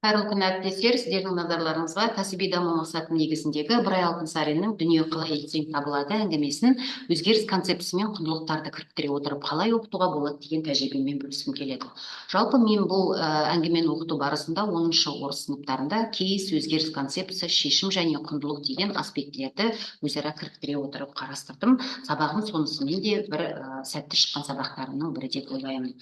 Қайырлы күн әріптестер, сіздердің назарларыңызға кәсіби даму мақсаты негізіндегі Ыбырай Алтынсариннің «Дүние қалай естен табылады» әңгімесін өзгеріс концептісі мен құндылықтарды кіріктіре отырып қалай оқытуға болады деген тәжірибемен бөліскім келеді. Жалпы мен бұл әңгімені оқыту барысында 10-шы орыс сыныптарында кейс, өзгеріс концепциясы, шешім және құндылық деген аспектілерді өзара кіріктіре отырып қарастырдым. Сабағым сонысымен де бір сәтті шыққан сабақтарымның бірі деп ойлаймын.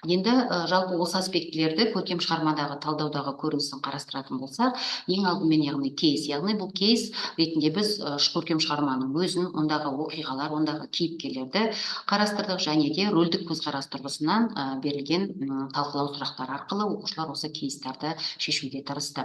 Енді жалпы осы аспектілерді көркем шығармадағы талдаудағы көрінісін қарастыратын болсақ, ең алдымен яғни кейс, яғни бұл кейс ретінде біз көркем шығарманың өзін, ондағы оқиғалар, ондағы кейіпкерлерді қарастырдық, және де рөлдік көзқарас тұрғысынан берілген талқылау сұрақтары арқылы оқушылар осы кейстарды шешуге тырысты.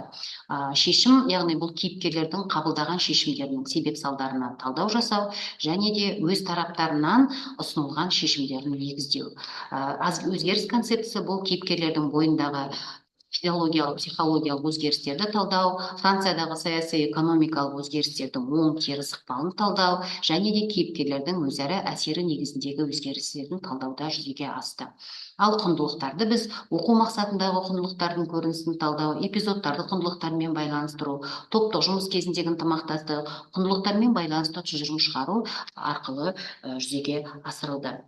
Шешім, яғни бұл кейіпкерлердің қабылдаған шешімдерінің себеп салдарына талдау жасау, және де өз тараптарынан ұсынылған шешімдерін негіздеу. Өзгеріс концепциясы бұл кейіпкерлердің бойындағы физиологиялық, психологиялық өзгерістерді талдау, Франциядағы саяси экономикалық өзгерістердің оң теріс ықпалын талдау, және де кейіпкерлердің өзара әсері негізіндегі өзгерістердің талдауда жүзеге асты. Ал құндылықтарды біз оқу мақсатындағы құндылықтардың көрінісін талдау, эпизодтарды құндылықтармен байланыстыру, топтық жұмыс кезіндегі ынтымақтастық, құндылықтармен байланысты тұжырым шығару арқылы жүзеге асырылды.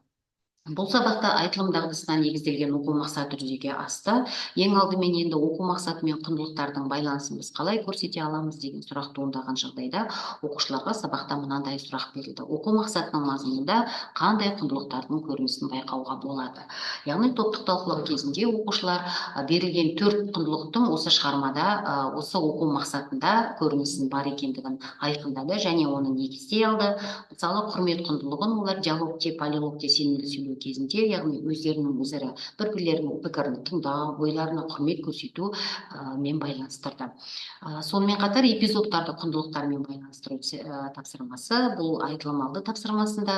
Бұл сабақта айтылым дағдысына негізделген оқу мақсаты жүзеге асты. Ең алдымен енді оқу мақсаты мен құндылықтардың байланысын біз қалай көрсете аламыз деген сұрақ туындаған жағдайда оқушыларға сабақта мынандай сұрақ берілді. Оқу мақсатының мазмұнында қандай құндылықтардың көрінісін байқауға болады? Яғни топтық талқылау кезінде оқушылар берілген 4 құндылықтың осы шығармада, осы оқу мақсатында көрінісін бар екендігін айқындады және оны негіздей алды. Мысалы, құрмет құндылығын олар диалогте, полилогте сенімді сөйлеу кезінде, яғни өздерінің өзара бір-бірлерінің пікірін тыңдау, ойларына құрмет көрсету мен байланыстырды. Сонымен қатар эпизодтарды құндылықтармен байланыстыру тапсырмасы, бұл айтылым алды тапсырмасында,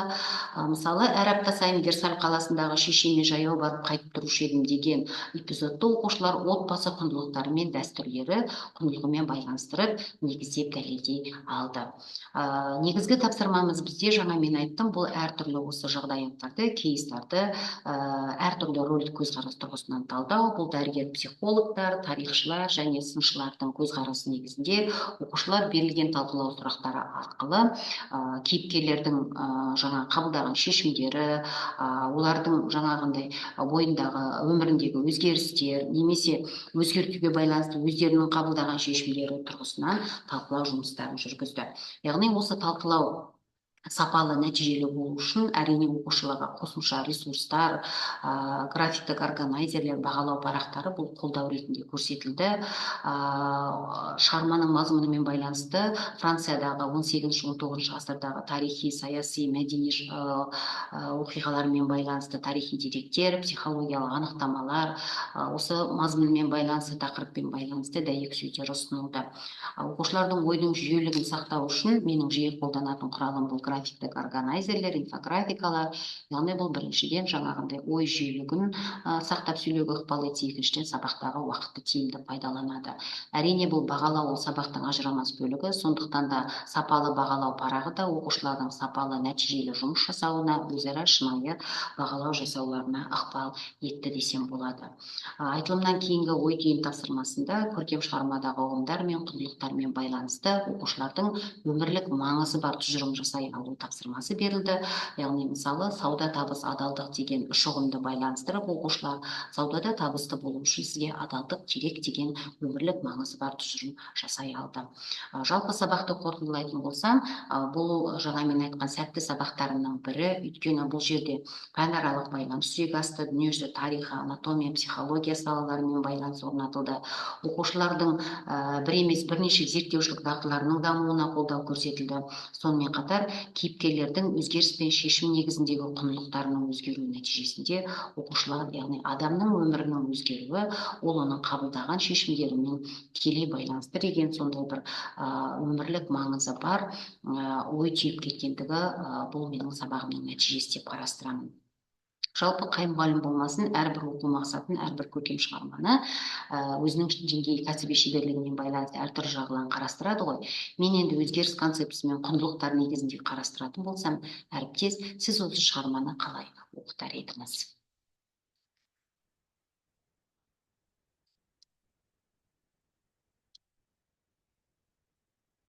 мысалы, әр апта сайын Версаль қаласындағы шешеме жаяу барып қайтып тұрушы едім деген эпизодты оқушылар отбасы құндылықтары мен дәстүрлері құндылығымен байланыстырып, негіздеп дәлелдей алды. Негізгі тапсырмамыз бізде, жаңа мен айттым, бұл әртүрлі осы жағдаяттарды, кейстарды әртүрлі рөлдік көзқарас тұрғысынан талдау. Бұл дәрігер, психологтар, тарихшылар және сыншылардың көзқарасы негізінде оқушылар берілген талқылау сұрақтары арқылы кейіпкерлердің жаңа қабылдаған шешімдері, олардың жаңағындай бойындағы өміріндегі өзгерістер немесе өзгертуге байланысты өздерінің қабылдаған шешімдері тұрғысынан талқылау жұмыстарын жүргізді. Яғни осы талқылау сапалы нәтижелі болу үшін әрине оқушыларға қосымша ресурстар, графиктік органайзерлер, бағалау парақтары бұл қолдау ретінде көрсетілді. Шығарманың мазмұнымен байланысты Франциядағы 18-19 ғасырдағы тарихи, саяси, мәдени оқиғалармен байланысты тарихи деректер, психологиялық анықтамалар, осы мазмұнмен байланысты, тақырыппен байланысты дәйек сөздер ұсынылды. Оқушылардың ойдың жүйелігін сақтау үшін менің жиі қолданатын құралым бұл графиктік органайзерлер, инфографикалар. Яғни бұл біріншіден жаңағындай ой жүйелігін сақтап сөйлеуге ықпал етсе, екіншіден сабақтағы уақытты тиімді пайдаланады. Әрине бұл бағалау сабақтың ажырамас бөлігі, сондықтан да сапалы бағалау парағы да оқушылардың сапалы нәтижелі жұмыс жасауына, өзара шынайы бағалау жасауларына ықпал етті десем болады. Айтылымнан кейінгі ой түйін тапсырмасында көркем шығармадағы ұғымдар мен құндылықтармен байланысты оқушылардың өмірлік маңызы бар тұжырым жасай алу тапсырмасы берілді. Яғни мысалы, сауда, табыс, адалдық деген үш ұғымды байланыстырып, оқушылар саудада табысты болу үшін сізге адалдық керек деген өмірлік маңызы бар тұжырым жасай алды. Жалпы сабақты қорытындылайтын болсам, бұл жаңа мен айтқан сәтті сабақтарымның бірі, өйткені бұл жерде пәнаралық байланыс жүзеге асты, дүниежүзі тарихы, анатомия, психология салаларымен байланыс орнатылды. Оқушылардың бір емес бірнеше зерттеушілік дағдыларының дамуына қолдау көрсетілді. Сонымен қатар кейіпкерлердің өзгеріс пен шешім негізіндегі құндылықтарының өзгеруі нәтижесінде оқушылар, яғни адамның өмірінің өзгеруі, ол оның қабылдаған шешімдерімен тікелей байланысты деген сондай бір өмірлік маңызы бар ой түйіп кеткендігі бұл менің сабағымның нәтижесі деп қарастырамын. Жалпы қай мұғалім болмасын, әрбір оқу мақсатын, әрбір көркем шығарманы өзінің деңгейі, кәсіби шеберлігімен байланысты әртүрлі жағынан қарастырады ғой. Мен енді өзгеріс концептісі мен құндылықтар негізінде қарастыратын болсам, әріптес, сіз осы шығарманы қалай оқытар едіңіз?